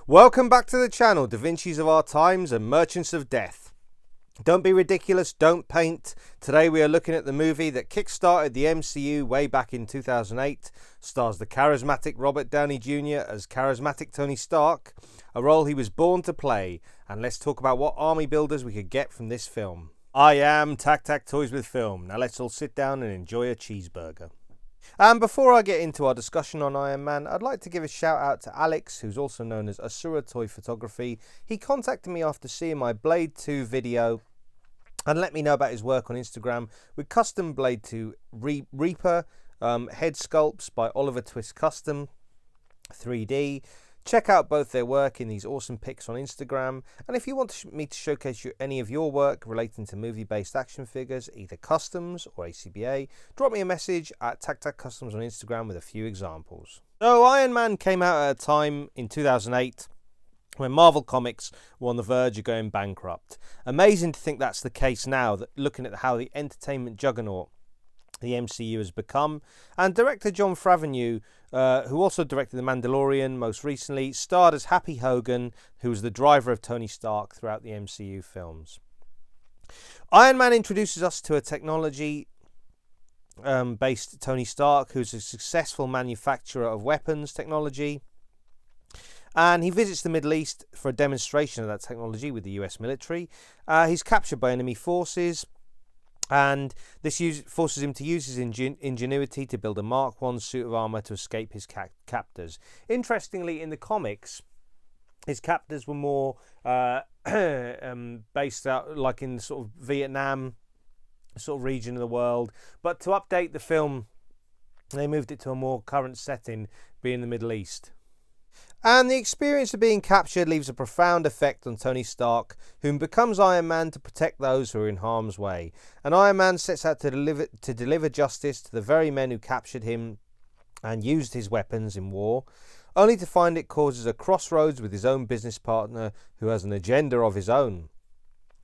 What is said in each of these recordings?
Welcome back to the channel, Da Vinci's of our times and Merchants of Death. Don't be ridiculous, don't paint. Today we are looking at the movie that kick-started the MCU way back in 2008. Stars the charismatic Robert Downey Jr. as charismatic Tony Stark, a role he was born to play. And let's talk about what army builders we could get from this film. I am Tac Tac Toys with Film. Now let's all sit down and enjoy a cheeseburger. And before I get into our discussion on Iron Man, I'd like to give a shout out to Alex, who's also known as Asura Toy Photography. He contacted me after seeing my Blade 2 video and let me know about his work on Instagram with custom Blade 2 Reaper head sculpts by Oliver Twist Custom 3D. Check out both their work in these awesome pics on Instagram. And if you want me to showcase any of your work relating to movie-based action figures, either customs or ACBA, drop me a message at TacTac Customs on Instagram with a few examples. So Iron Man came out at a time in 2008 when Marvel Comics were on the verge of going bankrupt. Amazing to think that's the case now, that looking at how the entertainment juggernaut the MCU has become. And director Jon Favreau, who also directed The Mandalorian most recently, starred as Happy Hogan, who was the driver of Tony Stark throughout the MCU films. Iron Man introduces us to a technology based Tony Stark, who's a successful manufacturer of weapons technology. And he visits the Middle East for a demonstration of that technology with the US military. He's captured by enemy forces, and this forces him to use his ingenuity to build a Mark I suit of armour to escape his captors. Interestingly, in the comics, his captors were more based out like in sort of Vietnam sort of region of the world. But to update the film, they moved it to a more current setting, being the Middle East. And the experience of being captured leaves a profound effect on Tony Stark, who becomes Iron Man to protect those who are in harm's way. And Iron Man sets out to deliver justice to the very men who captured him and used his weapons in war, only to find it causes a crossroads with his own business partner, who has an agenda of his own.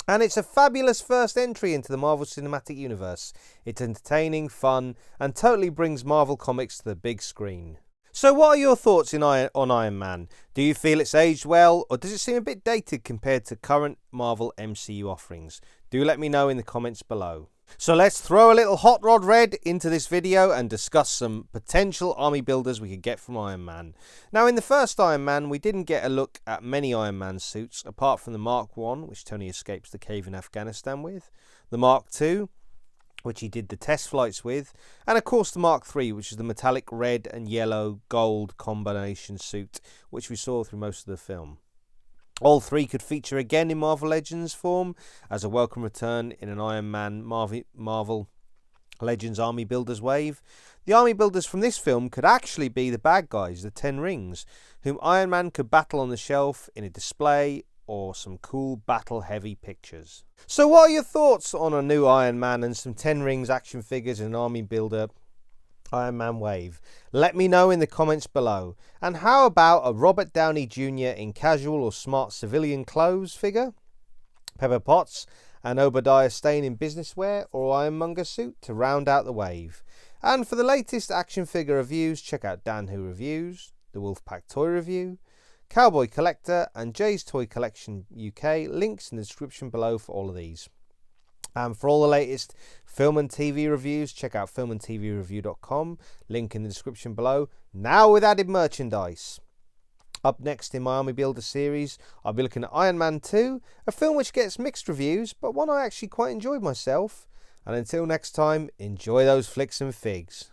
And it's a fabulous first entry into the Marvel Cinematic Universe. It's entertaining, fun, and totally brings Marvel Comics to the big screen. So what are your thoughts on Iron Man? Do you feel it's aged well, or does it seem a bit dated compared to current Marvel MCU offerings? Do let me know in the comments below. So let's throw a little hot rod red into this video and discuss some potential army builders we could get from Iron Man. Now, in the first Iron Man, we didn't get a look at many Iron Man suits, apart from the Mark I, which Tony escapes the cave in Afghanistan with, the Mark II, which he did the test flights with, and of course the Mark III, which is the metallic red and yellow gold combination suit, which we saw through most of the film. All three could feature again in Marvel Legends form as a welcome return in an Iron Man Marvel Legends Army Builders wave. The army builders from this film could actually be the bad guys, the Ten Rings, whom Iron Man could battle on the shelf in a display or some cool battle-heavy pictures. So what are your thoughts on a new Iron Man and some Ten Rings action figures in an army builder Iron Man wave? Let me know in the comments below. And how about a Robert Downey Jr. in casual or smart civilian clothes figure? Pepper Potts and Obadiah Stane in business wear or Ironmonger suit to round out the wave. And for the latest action figure reviews, check out Dan Who Reviews, the Wolfpack Toy Review, Cowboy Collector and Jay's Toy Collection UK. Links in the description below for all of these. And for all the latest film and TV reviews, check out filmandtvreview.com. Link in the description below. Now with added merchandise. Up next in my Army Builder series, I'll be looking at Iron Man 2, a film which gets mixed reviews, but one I actually quite enjoyed myself. And until next time, enjoy those flicks and figs.